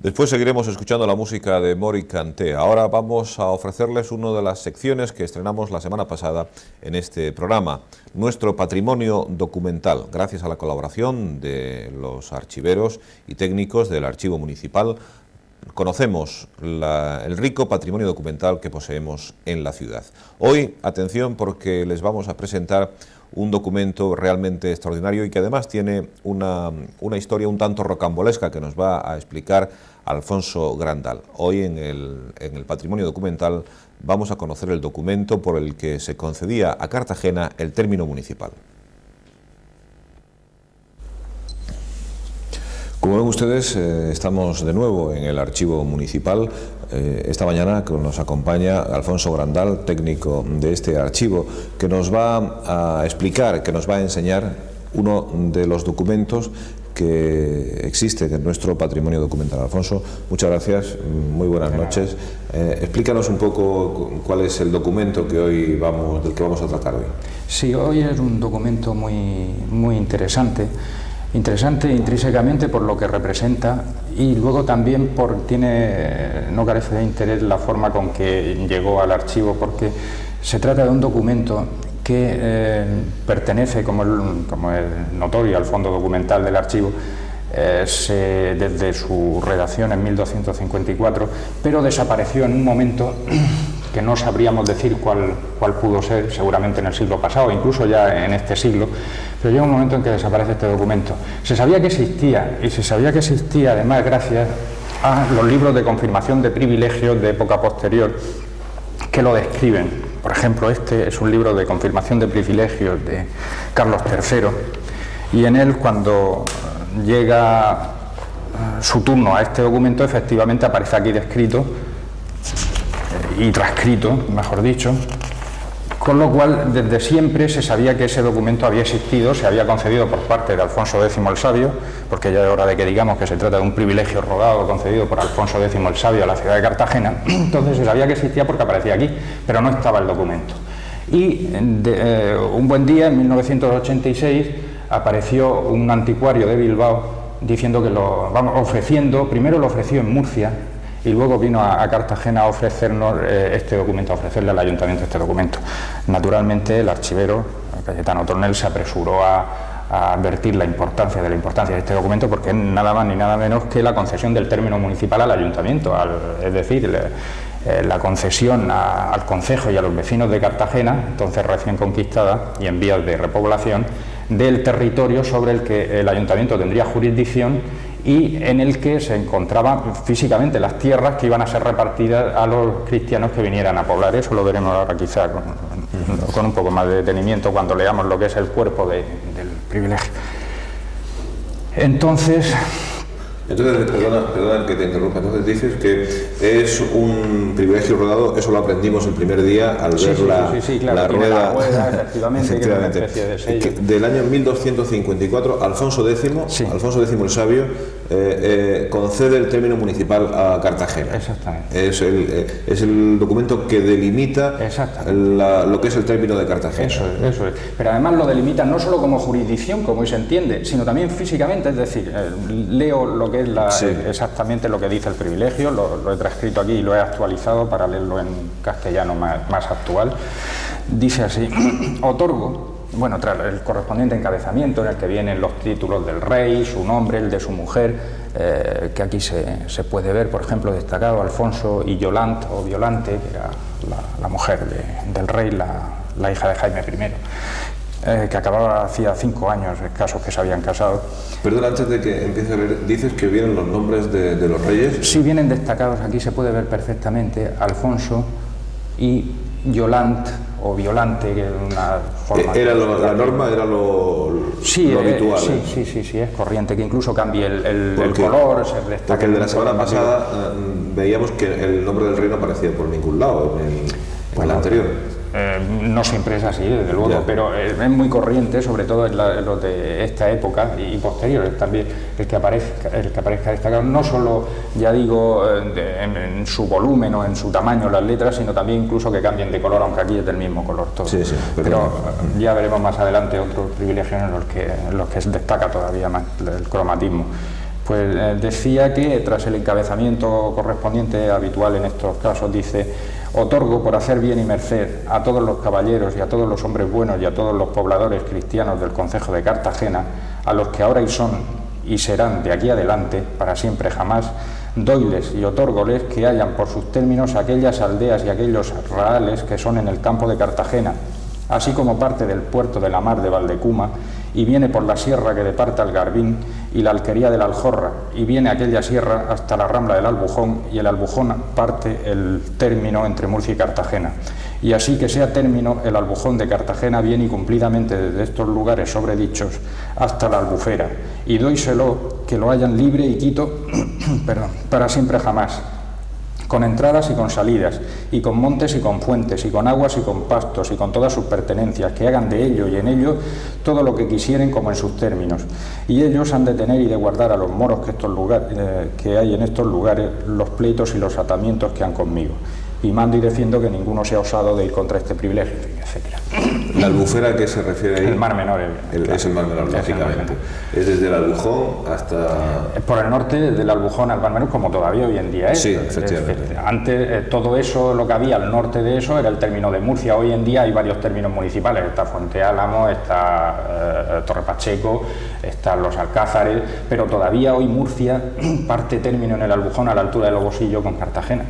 Después seguiremos escuchando la música de Mori Kanté. Ahora vamos a ofrecerles una de las secciones que estrenamos la semana pasada en este programa, nuestro patrimonio documental, gracias a la colaboración de los archiveros y técnicos del Archivo Municipal. Conocemos el rico patrimonio documental que poseemos en la ciudad. Hoy, atención, porque les vamos a presentar un documento realmente extraordinario y que además tiene una historia un tanto rocambolesca que nos va a explicar Alfonso Grandal. Hoy en el patrimonio documental vamos a conocer el documento por el que se concedía a Cartagena el término municipal. Como ven ustedes, estamos de nuevo en el Archivo Municipal. Esta mañana nos acompaña Alfonso Grandal, técnico de este archivo, que nos va a explicar, que nos va a enseñar uno de los documentos que existe en nuestro patrimonio documental. Alfonso, muchas gracias, muy buenas noches. Explícanos un poco cuál es el documento del que vamos a tratar hoy. Sí, hoy es un documento muy interesante intrínsecamente por lo que representa y luego también no carece de interés la forma con que llegó al archivo, porque se trata de un documento que pertenece, como es notorio, al fondo documental del archivo, desde su redacción en 1254, pero desapareció en un momento que no sabríamos decir cuál pudo ser, seguramente en el siglo pasado, incluso ya en este siglo, pero llega un momento en que desaparece este documento. Se sabía que existía, y se sabía que existía además gracias a los libros de confirmación de privilegios de época posterior que lo describen. Por ejemplo, este es un libro de confirmación de privilegios de Carlos III, y en él, cuando llega su turno a este documento, efectivamente aparece aquí descrito y transcrito, mejor dicho, con lo cual desde siempre se sabía que ese documento había existido, se había concedido por parte de Alfonso X el Sabio, porque ya es hora de que digamos que se trata de un privilegio rodado concedido por Alfonso X el Sabio a la ciudad de Cartagena. Entonces se sabía que existía porque aparecía aquí, pero no estaba el documento. Y un buen día, en 1986, apareció un anticuario de Bilbao diciendo que primero lo ofreció en Murcia, y luego vino a Cartagena a ofrecernos este documento, a ofrecerle al ayuntamiento este documento. Naturalmente el archivero, Cayetano Tornel, se apresuró a advertir la importancia de este documento, porque es nada más ni nada menos que la concesión del término municipal al ayuntamiento, es decir, la concesión al concejo y a los vecinos de Cartagena, entonces recién conquistada y en vías de repoblación, del territorio sobre el que el ayuntamiento tendría jurisdicción y en el que se encontraban físicamente las tierras que iban a ser repartidas a los cristianos que vinieran a poblar. Eso lo veremos ahora quizá con un poco más de detenimiento cuando leamos lo que es el cuerpo del privilegio. Entonces, perdona que te interrumpa, entonces dices que es un privilegio rodado, eso lo aprendimos el primer día al ver la rueda, efectivamente. Que una especie de sello. Del año 1254, Alfonso X el Sabio concede el término municipal a Cartagena. Exactamente. Es el documento que delimita lo que es el término de Cartagena. Eso es. Pero además lo delimita no solo como jurisdicción, como hoy se entiende, sino también físicamente, es decir, leo lo que es exactamente lo que dice el privilegio, lo he transcrito aquí y lo he actualizado para leerlo en castellano más actual. Dice así: otorgo, tras el correspondiente encabezamiento en el que vienen los títulos del rey, su nombre, el de su mujer, que aquí se puede ver, por ejemplo, destacado Alfonso y Yolante, que era la mujer del rey, la hija de Jaime I. Que acababa hacía 5 años escasos que se habían casado. Perdón, antes de que empiece a leer, ¿dices que vienen los nombres de los reyes? Sí, vienen destacados, aquí se puede ver perfectamente Alfonso y Yolante o Violante, que es una forma... la norma era lo habitual. Sí, es corriente, que incluso cambie el color, se destaca. Porque el de la semana pasada veíamos que el nombre del rey no aparecía por ningún lado en el anterior. No siempre es así, desde luego, pero es muy corriente, sobre todo en los de esta época y posteriores también, el que aparezca destacado, no solo, ya digo, en su volumen o en su tamaño las letras, sino también incluso que cambien de color, aunque aquí es del mismo color todo. Pero ya veremos más adelante otros privilegios en los que destaca todavía más el cromatismo. Pues decía que tras el encabezamiento correspondiente habitual en estos casos, dice: otorgo por hacer bien y merced a todos los caballeros y a todos los hombres buenos y a todos los pobladores cristianos del concejo de Cartagena, a los que ahora y son y serán de aquí adelante, para siempre jamás, doyles y otórgoles que hayan por sus términos aquellas aldeas y aquellos raales que son en el campo de Cartagena, así como parte del puerto de la mar de Valdecuma, y viene por la sierra que departe al Garbín y la alquería de la Aljorra, y viene aquella sierra hasta la rambla del Albujón, y el Albujón parte el término entre Murcia y Cartagena. Y así que sea término el Albujón de Cartagena bien y cumplidamente desde estos lugares sobredichos hasta la Albufera, y dóiselo que lo hayan libre y quito perdón, para siempre jamás, con entradas y con salidas, y con montes y con fuentes, y con aguas y con pastos, y con todas sus pertenencias, que hagan de ello y en ello todo lo que quisieren como en sus términos. Y ellos han de tener y de guardar a los moros que hay en estos lugares los pleitos y los atamientos que han conmigo. Y mando y defiendo que ninguno sea osado de ir contra este privilegio, etcétera. ¿La Albufera a qué se refiere ahí? El Mar Menor. Es el Mar Menor, lógicamente. Es desde el Albujón hasta... Por el norte, del Albujón al Mar Menor, como todavía hoy en día es. Sí, efectivamente. Antes, todo eso, lo que había al norte de eso, era el término de Murcia. Hoy en día hay varios términos municipales. Está Fuente Álamo, está Torre Pacheco, están los Alcázares, pero todavía hoy Murcia parte término en el Albujón a la altura de Lobosillo con Cartagena.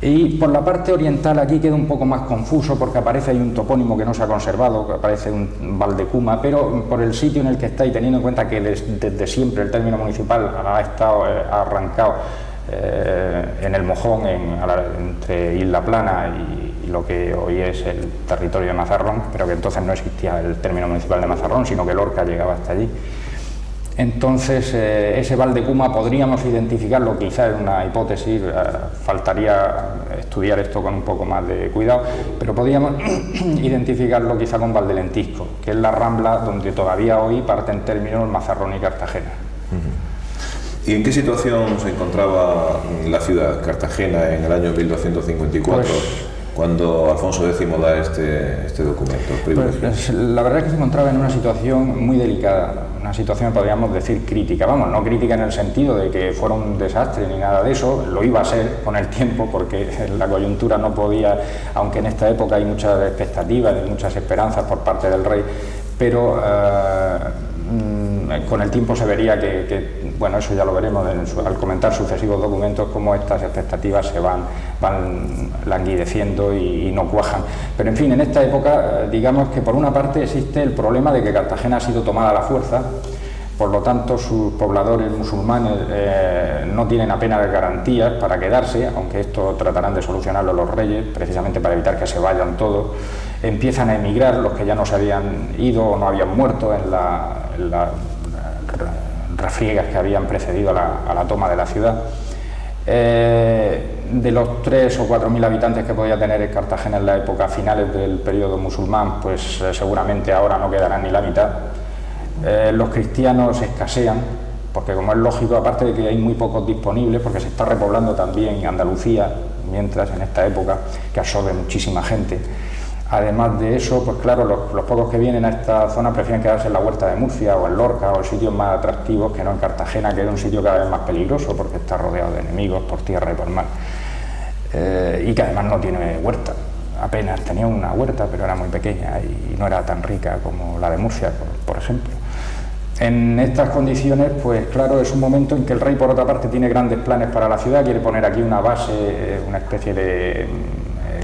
Y por la parte oriental aquí queda un poco más confuso porque aparece ahí un topónimo que no se ha conservado, que aparece un Valdecuma, pero por el sitio en el que está y teniendo en cuenta que desde siempre el término municipal ha arrancado en el Mojón, entre Isla Plana y lo que hoy es el territorio de Mazarrón, pero que entonces no existía el término municipal de Mazarrón, sino que Lorca llegaba hasta allí. Entonces, ese Valdecuma podríamos identificarlo, quizá es una hipótesis, faltaría estudiar esto con un poco más de cuidado, pero podríamos identificarlo quizá con Valdelentisco, que es la rambla donde todavía hoy parten términos Mazarrón y Cartagena. ¿Y en qué situación se encontraba la ciudad, Cartagena, en el año 1254? Cuando Alfonso X da este documento. Pues, la verdad es que se encontraba en una situación muy delicada, una situación, podríamos decir, crítica. Vamos, no crítica en el sentido de que fuera un desastre ni nada de eso, lo iba a ser con el tiempo, porque la coyuntura no podía, aunque en esta época hay muchas expectativas y muchas esperanzas por parte del rey, pero con el tiempo se vería que, bueno, eso ya lo veremos al comentar sucesivos documentos, cómo estas expectativas se van languideciendo y no cuajan. Pero en fin, en esta época, digamos que por una parte existe el problema de que Cartagena ha sido tomada a la fuerza, por lo tanto sus pobladores musulmanes no tienen apenas garantías para quedarse, aunque esto tratarán de solucionarlo los reyes, precisamente para evitar que se vayan todos. Empiezan a emigrar los que ya no se habían ido o no habían muerto en las refriegas que habían precedido a la toma de la ciudad. De los 3 o 4 mil habitantes que podía tener Cartagena en la época finales del periodo musulmán, pues seguramente ahora no quedarán ni la mitad. Los cristianos escasean, porque como es lógico, aparte de que hay muy pocos disponibles, porque se está repoblando también Andalucía, mientras en esta época, que absorbe muchísima gente. Además de eso, pues claro, los pocos que vienen a esta zona prefieren quedarse en la Huerta de Murcia o en Lorca o en sitios más atractivos que no en Cartagena, que es un sitio cada vez más peligroso porque está rodeado de enemigos por tierra y por mar. Y que además no tiene huerta. Apenas tenía una huerta, pero era muy pequeña y no era tan rica como la de Murcia, por ejemplo. En estas condiciones, pues claro, es un momento en que el rey, por otra parte, tiene grandes planes para la ciudad, quiere poner aquí una base, una especie de...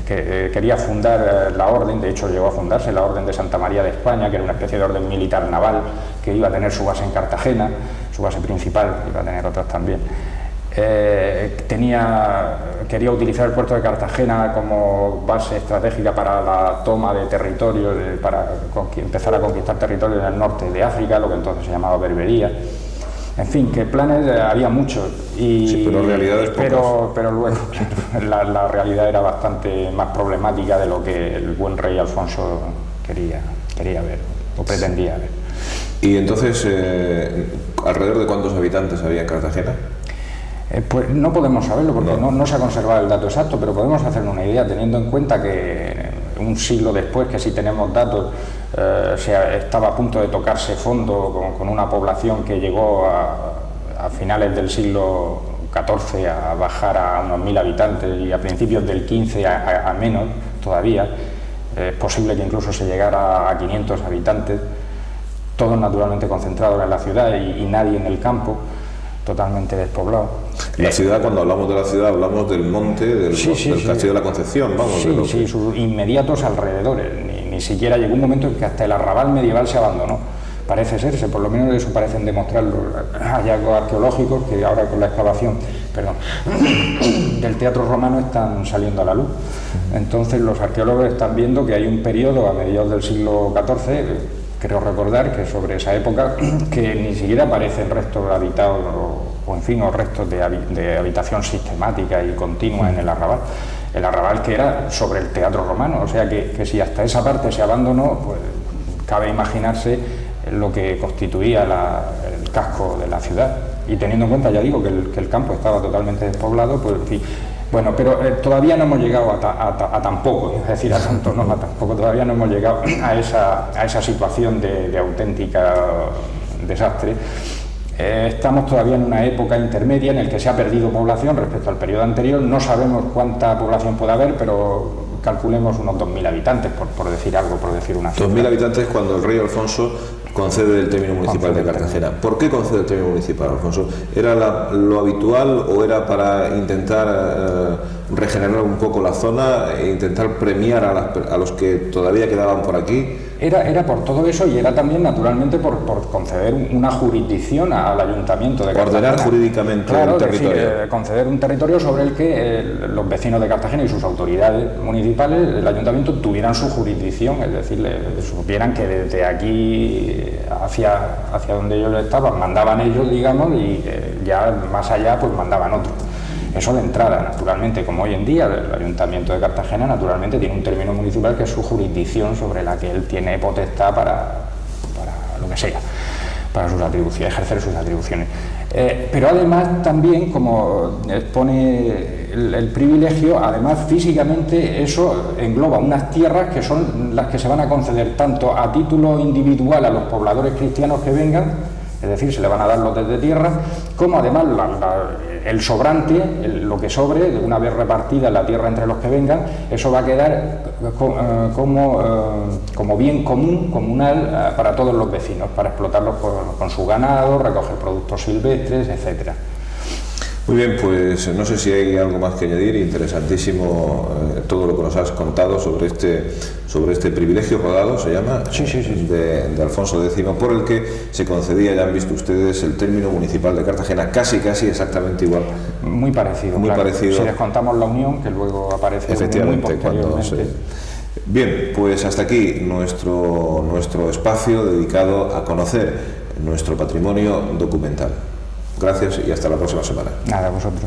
que quería fundar la orden, de hecho llegó a fundarse la Orden de Santa María de España, que era una especie de orden militar naval, que iba a tener su base en Cartagena, su base principal, iba a tener otras también. Quería utilizar el puerto de Cartagena como base estratégica para la toma de territorios, para empezar a conquistar territorios en el norte de África, lo que entonces se llamaba Berbería. En fin, que planes había muchos, sí, pero realidades pocas. Pero luego la realidad era bastante más problemática de lo que el buen rey Alfonso quería ver o pretendía ver. ¿Y entonces alrededor de cuántos habitantes había en Cartagena? Pues no podemos saberlo porque no se ha conservado el dato exacto, pero podemos hacernos una idea teniendo en cuenta que un siglo después, que sí tenemos datos, estaba a punto de tocarse fondo con una población que llegó a a finales del siglo XIV a bajar a unos 1000 habitantes y a principios del XV a menos todavía. Es posible que incluso se llegara a 500 habitantes, todos naturalmente concentrados en la ciudad y nadie en el campo, totalmente despoblado. La ciudad, cuando hablamos de la ciudad, hablamos del monte, del Castillo de la Concepción, vamos. Sí, sus inmediatos alrededores. Ni siquiera llegó un momento en que hasta el arrabal medieval se abandonó. Parece ser, por lo menos eso parecen demostrar los hallazgos arqueológicos que ahora con la excavación, del teatro romano están saliendo a la luz. Entonces los arqueólogos están viendo que hay un periodo a mediados del siglo XIV, creo recordar que sobre esa época, que ni siquiera aparecen restos habitados o restos de habitación sistemática y continua en el arrabal. El arrabal que era sobre el teatro romano, o sea que si hasta esa parte se abandonó, pues cabe imaginarse lo que constituía el casco de la ciudad. Y teniendo en cuenta, ya digo, que el campo estaba totalmente despoblado, pues en fin. Bueno, pero todavía no hemos llegado a tan poco, es decir, a tanto, no, a tampoco, todavía no hemos llegado a esa situación de auténtica desastre. Estamos todavía en una época intermedia en la que se ha perdido población respecto al periodo anterior. No sabemos cuánta población puede haber, pero calculemos unos 2000 habitantes, por decir algo, por decir una cifra. 2000 habitantes cuando el rey Alfonso concede el término municipal de Cartagena. ¿Por qué concede el término municipal, Alfonso? ¿Era lo habitual o era para intentar regenerar un poco la zona e intentar premiar a los que todavía quedaban por aquí? Era por todo eso y era también, naturalmente, por conceder una jurisdicción al Ayuntamiento de Cartagena. Ordenar jurídicamente el territorio. Es decir, conceder un territorio sobre el que los vecinos de Cartagena y sus autoridades municipales, el Ayuntamiento, tuvieran su jurisdicción, es decir, supieran que desde aquí hacia donde ellos estaban, mandaban ellos, digamos, y ya más allá, pues mandaban otros. Eso de entrada, naturalmente, como hoy en día el Ayuntamiento de Cartagena naturalmente tiene un término municipal que es su jurisdicción sobre la que él tiene potestad para lo que sea, para sus atribuciones, ejercer sus atribuciones. Pero además también, como expone el privilegio, además físicamente eso engloba unas tierras que son las que se van a conceder tanto a título individual a los pobladores cristianos que vengan, es decir, se le van a dar lotes de tierra, como además el sobrante, lo que sobre, una vez repartida la tierra entre los que vengan, eso va a quedar como bien comunal para todos los vecinos, para explotarlos con su ganado, recoger productos silvestres, etcétera. Muy bien, pues no sé si hay algo más que añadir. Interesantísimo todo lo que nos has contado sobre este privilegio rodado, se llama, sí. De Alfonso X, por el que se concedía, ya han visto ustedes, el término municipal de Cartagena, casi exactamente igual. Muy parecido, muy claro. parecido. Si descontamos la unión, que luego aparece efectivamente, muy posteriormente. Bien, pues hasta aquí nuestro espacio dedicado a conocer nuestro patrimonio documental. Gracias y hasta la próxima semana. Nada, vosotros.